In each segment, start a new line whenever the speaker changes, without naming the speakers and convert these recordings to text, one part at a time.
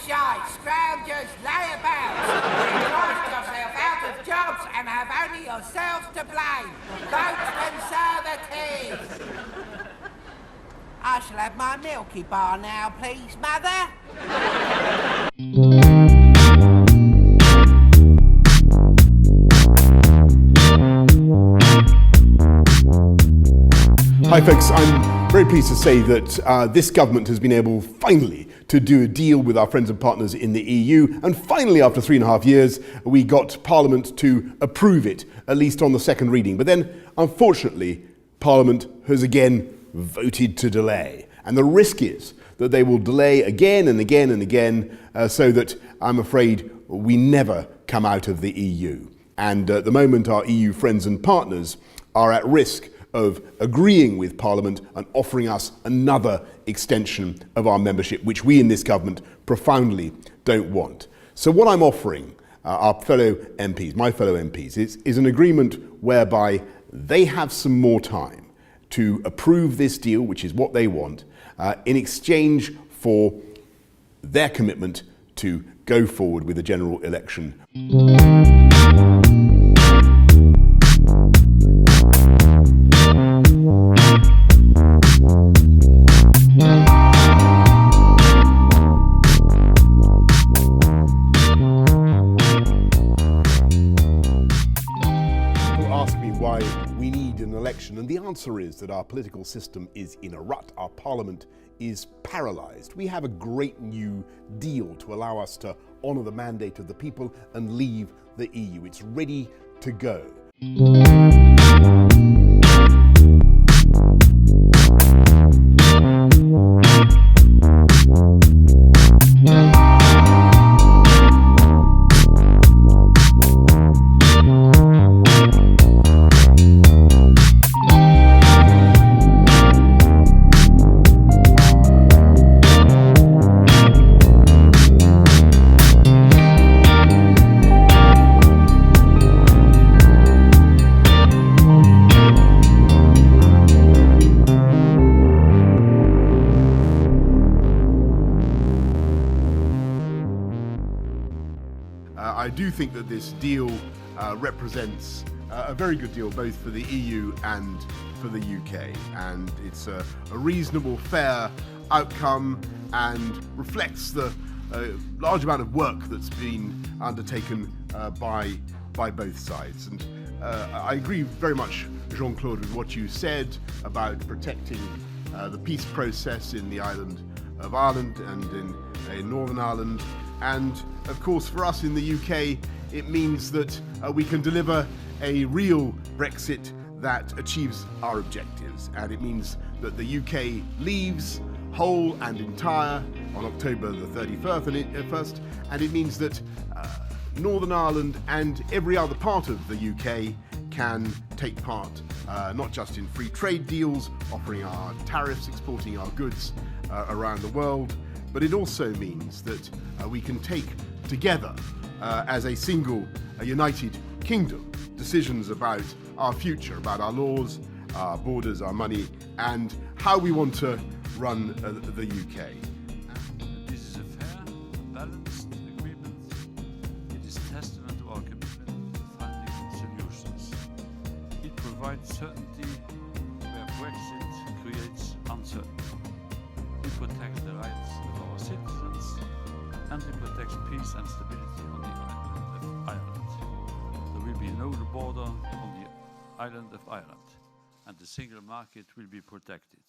shy, scroungers, layabouts. You've priced yourself out of jobs and have only yourselves to blame. Vote Conservative. I shall have my Milky Bar now, please, Mother.
Hi folks, I'm very pleased to say that this government has been able finally to do a deal with our friends and partners in the EU, and finally after 3.5 years we got Parliament to approve it, at least on the second reading. But then unfortunately Parliament has again voted to delay, and the risk is that they will delay again and again and again, so that I'm afraid we never come out of the EU. And at the moment our EU friends and partners are at risk of agreeing with Parliament and offering us another extension of our membership, which we in this government profoundly don't want. So what I'm offering our fellow MPs, my fellow MPs, is an agreement whereby they have some more time to approve this deal, which is what they want, in exchange for their commitment to go forward with a general election. Why we need an election, and the answer is that our political system is in a rut. Our parliament is paralysed. We have a great new deal to allow us to honour the mandate of the people and leave the EU. It's ready to go. I do think that this deal represents a very good deal both for the EU and for the UK, and it's a reasonable, fair outcome and reflects the large amount of work that's been undertaken by both sides. And I agree very much, Jean-Claude, with what you said about protecting the peace process in the island of Ireland and in Northern Ireland. And of course for us in the UK it means that we can deliver a real Brexit that achieves our objectives, and it means that the UK leaves whole and entire on October the 31st, and it means that Northern Ireland and every other part of the UK can take part not just in free trade deals, offering our tariffs, exporting our goods around the world, but it also means that we can take together as a single, united kingdom, decisions about our future, about our laws, our borders, our money, and how we want to run the UK.
This is a fair, balanced agreement. It is testament to our commitment to finding solutions. It provides certainty where Brexit creates uncertainty. It protects the rights of our citizens, and it protects peace and stability on the island of Ireland. There will be no border on the island of Ireland, and the single market will be protected.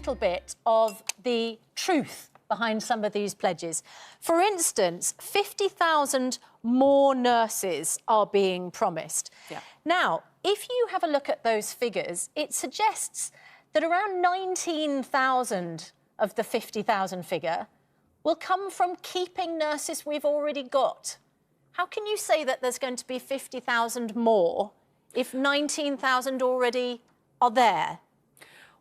little bit of the truth behind some of these pledges. For instance, 50,000 more nurses are being promised.
Yeah.
Now, if you have a look at those figures, it suggests that around 19,000 of the 50,000 figure will come from keeping nurses we've already got. How can you say that there's going to be 50,000 more if 19,000 already are there?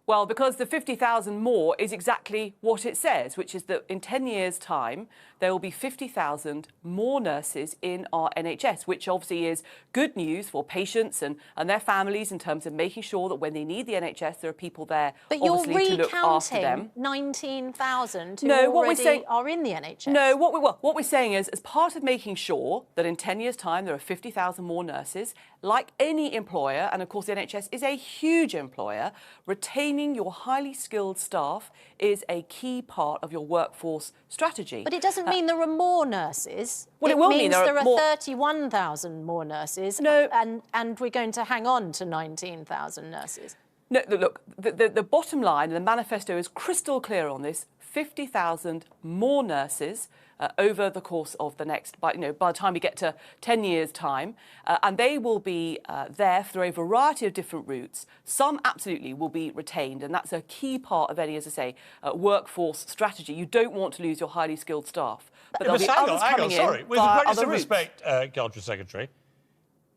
Well, because the 50,000 more is exactly what it says, which is that in 10 years' time, there will be 50,000 more nurses in our NHS, which obviously is good news for patients and their families in terms of making sure that when they need the NHS, there are people there,
but
obviously, to look after them.
But you're recounting 19,000 who are in the NHS.
No, what we're saying is, as part of making sure that in 10 years' time, there are 50,000 more nurses, like any employer, and of course the NHS is a huge employer, retaining your highly skilled staff is a key part of your workforce strategy.
But it doesn't mean there are more nurses.
Well, it will mean
there are
more...
31,000 more nurses,
no.
and we're going to hang on to 19,000 nurses.
No, look, the bottom line, and the manifesto is crystal clear on this, 50,000 more nurses over the course of the next, by the time we get to 10 years' time. And they will be there through a variety of different routes. Some absolutely will be retained, and that's a key part of any, as I say, workforce strategy. You don't want to lose your highly skilled staff. But there'll be others coming in
sorry. With the
via
greatest
other routes.
respect, Culture Secretary,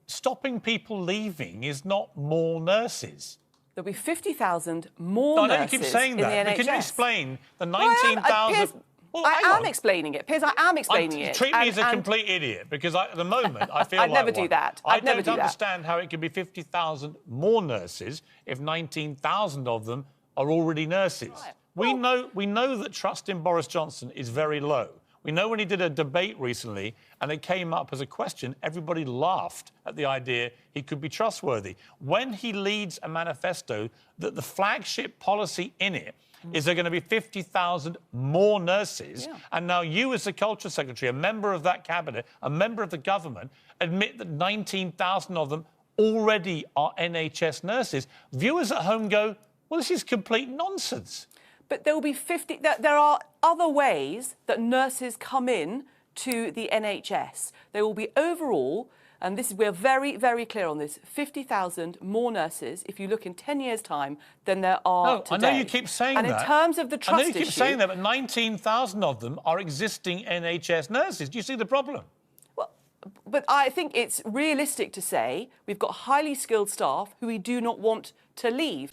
stopping people leaving is not more nurses.
There'll be 50,000 more nurses
you keep saying
in
that.
the NHS.
Can you explain the 19,000...
Well, I am explaining it. Piers, I am explaining it.
Treat me as a complete idiot, because at the moment I feel
I'd never do that.
I don't understand how it could be 50,000 more nurses if 19,000 of them are already nurses. Right. We know that trust in Boris Johnson is very low. We know when he did a debate recently and it came up as a question, everybody laughed at the idea he could be trustworthy. When he leads a manifesto, that the flagship policy in it is there going to be 50,000 more nurses? Yeah. And now you, as the Culture Secretary, a member of that cabinet, a member of the government, admit that 19,000 of them already are NHS nurses. Viewers at home go, well, this is complete nonsense.
But there will be 50... There are other ways that nurses come in to the NHS. There will be overall... And we're very, very clear on this, 50,000 more nurses, if you look in 10 years' time, than there are today.
I know you keep saying that.
And in terms of the trust issue...
I know you keep saying that, but 19,000 of them are existing NHS nurses. Do you see the problem?
Well, but I think it's realistic to say we've got highly skilled staff who we do not want to leave.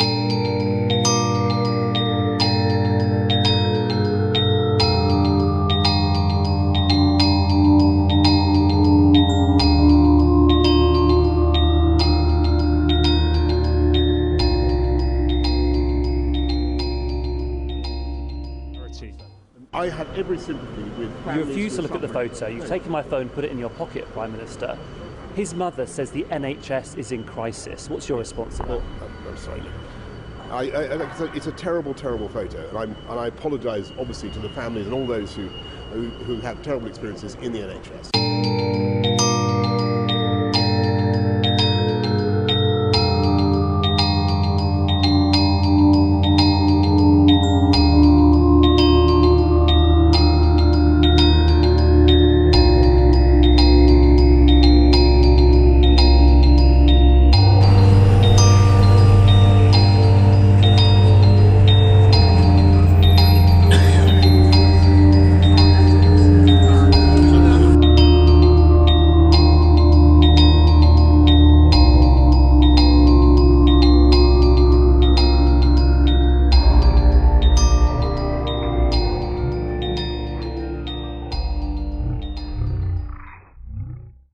I have every sympathy with...
You refuse to look at the photo. You've taken my phone, put it in your pocket, Prime Minister. His mother says the NHS is in crisis. What's your response to that?
Well, I'm sorry. It's a terrible, terrible photo, and I apologise, obviously, to the families and all those who have terrible experiences in the NHS.